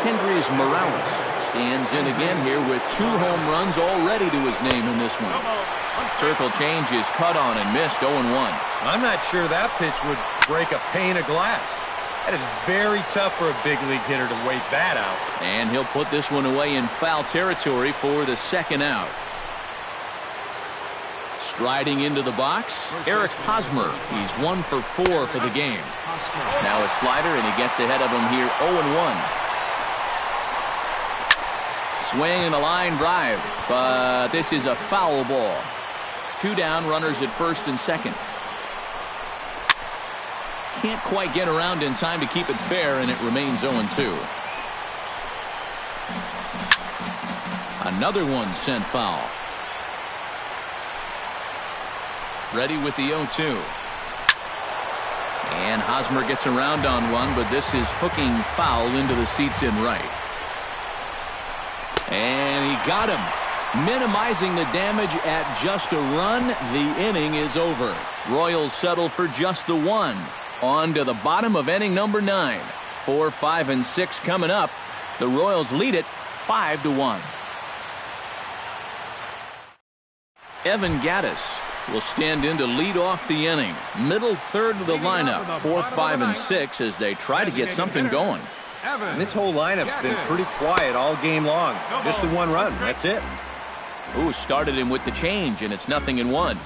Kendrys Morales stands in again here with 2 home runs already to his name in this one. Circle change is cut on and missed. 0-1. I'm not sure that pitch would break a pane of glass. That is very tough for a big league hitter to wait that out. And he'll put this one away in foul territory for the second out. Striding into the box, Eric Hosmer. He's 1 for 4 for the game. Now a slider, and he gets ahead of him here 0-1. swing and a line drive, but this is a foul ball. 2 down, runners at first and second. Can't quite get around in time to keep it fair, and it remains 0-2. Another one sent foul. Ready with the 0-2. And Hosmer gets around on one, but this is hooking foul into the seats in right. And he got him, minimizing the damage at just a run. The inning is over. Royals settle for just the one. On to the bottom of inning number 9. 4, 5, and 6 coming up. The Royals lead it 5-1. Evan Gattis will stand in to lead off the inning. Middle third of the lineup, 4, 5, and 6 as they try to get something going. And this whole lineup's been pretty quiet all game long. Just the one run, that's it. Ooh, started him with the change, and it's 0-1.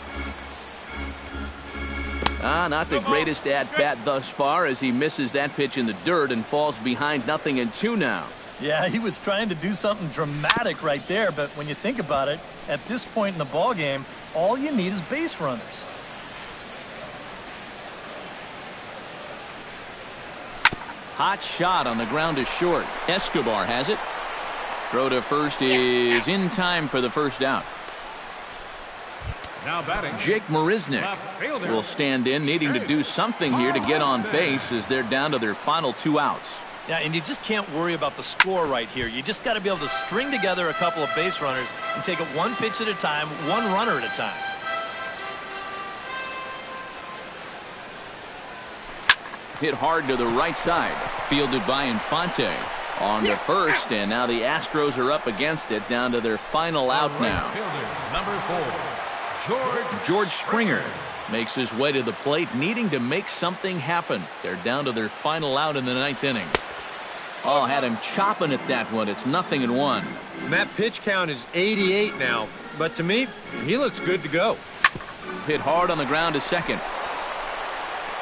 Not the greatest at-bat thus far as he misses that pitch in the dirt and falls behind 0-2 now. Yeah, he was trying to do something dramatic right there, but when you think about it, at this point in the ball game, all you need is base runners. Hot shot on the ground is short. Escobar has it. Throw to first is in time for the first out. Now batting, Jake Marisnick left fielder. will stand in, needing to do something here to get on base as they're down to their final 2 outs. Yeah, and you just can't worry about the score right here. You just got to be able to string together a couple of base runners and take it one pitch at a time, one runner at a time. Hit hard to the right side. Fielded by Infante. On to first, and now the Astros are up against it, down to their final out now. Number 4, George Springer makes his way to the plate, needing to make something happen. They're down to their final out in the 9th inning. Oh, had him chopping at that one. It's 0-1. And that pitch count is 88 now. But to me, he looks good to go. Hit hard on the ground to second.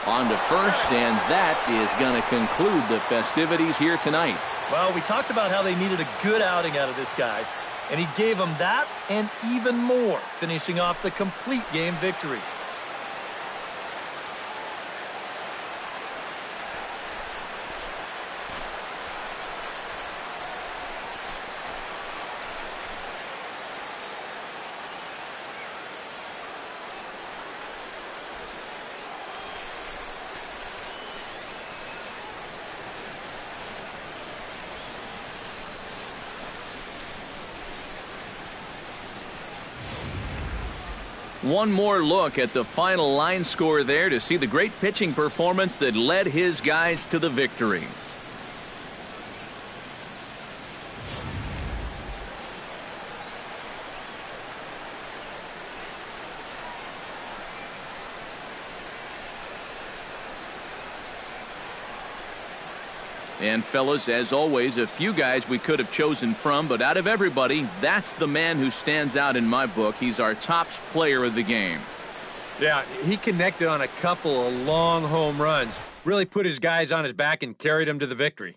On to first, and that is going to conclude the festivities here tonight. Well, we talked about how they needed a good outing out of this guy, and he gave them that and even more, finishing off the complete game victory. One more look at the final line score there to see the great pitching performance that led his guys to the victory. And fellas, as always, a few guys we could have chosen from, but out of everybody, that's the man who stands out in my book. He's our top player of the game. Yeah, he connected on a couple of long home runs. Really put his guys on his back and carried them to the victory.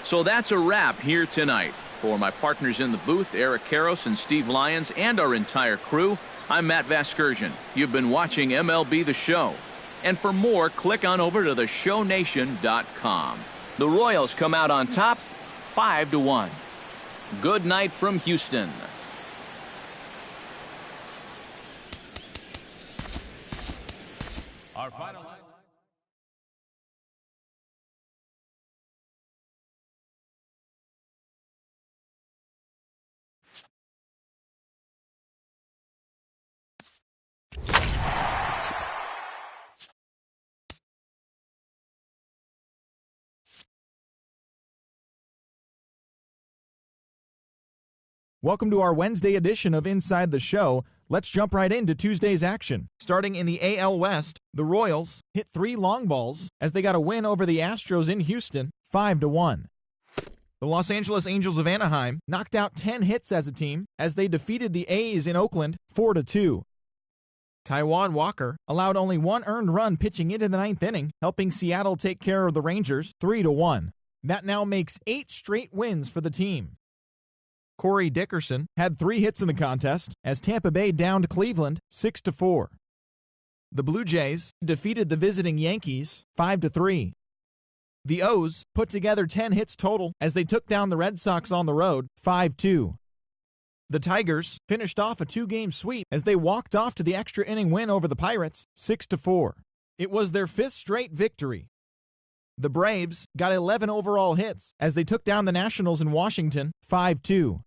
So that's a wrap here tonight. For my partners in the booth, Eric Karros and Steve Lyons, and our entire crew, I'm Matt Vasgersian. You've been watching MLB The Show. And for more, click on over to theshownation.com. The Royals come out on top, 5-1. Good night from Houston. Our final Welcome to our Wednesday edition of Inside the Show. Let's jump right into Tuesday's action. Starting in the AL West, the Royals hit 3 long balls as they got a win over the Astros in Houston, 5-1. The Los Angeles Angels of Anaheim knocked out 10 hits as a team as they defeated the A's in Oakland, 4-2. Taijuan Walker allowed only 1 earned run pitching into the 9th inning, helping Seattle take care of the Rangers, 3-1. That now makes 8 straight wins for the team. Corey Dickerson had 3 hits in the contest as Tampa Bay downed Cleveland 6-4. The Blue Jays defeated the visiting Yankees 5-3. The O's put together 10 hits total as they took down the Red Sox on the road 5-2. The Tigers finished off a 2-game sweep as they walked off to the extra inning win over the Pirates 6-4. It was their 5th straight victory. The Braves got 11 overall hits as they took down the Nationals in Washington 5-2.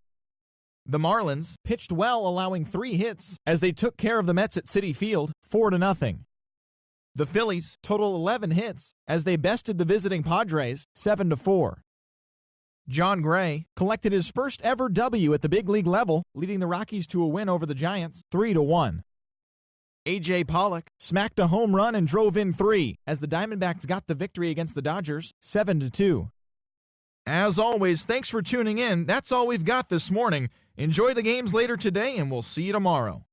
The Marlins pitched well, allowing 3 hits as they took care of the Mets at Citi Field 4-0. The Phillies total 11 hits as they bested the visiting Padres 7-4. John Gray collected his first ever W at the big league level, leading the Rockies to a win over the Giants 3-1. A.J. Pollock smacked a home run and drove in 3 as the Diamondbacks got the victory against the Dodgers 7-2. As always, thanks for tuning in. That's all we've got this morning. Enjoy the games later today, and we'll see you tomorrow.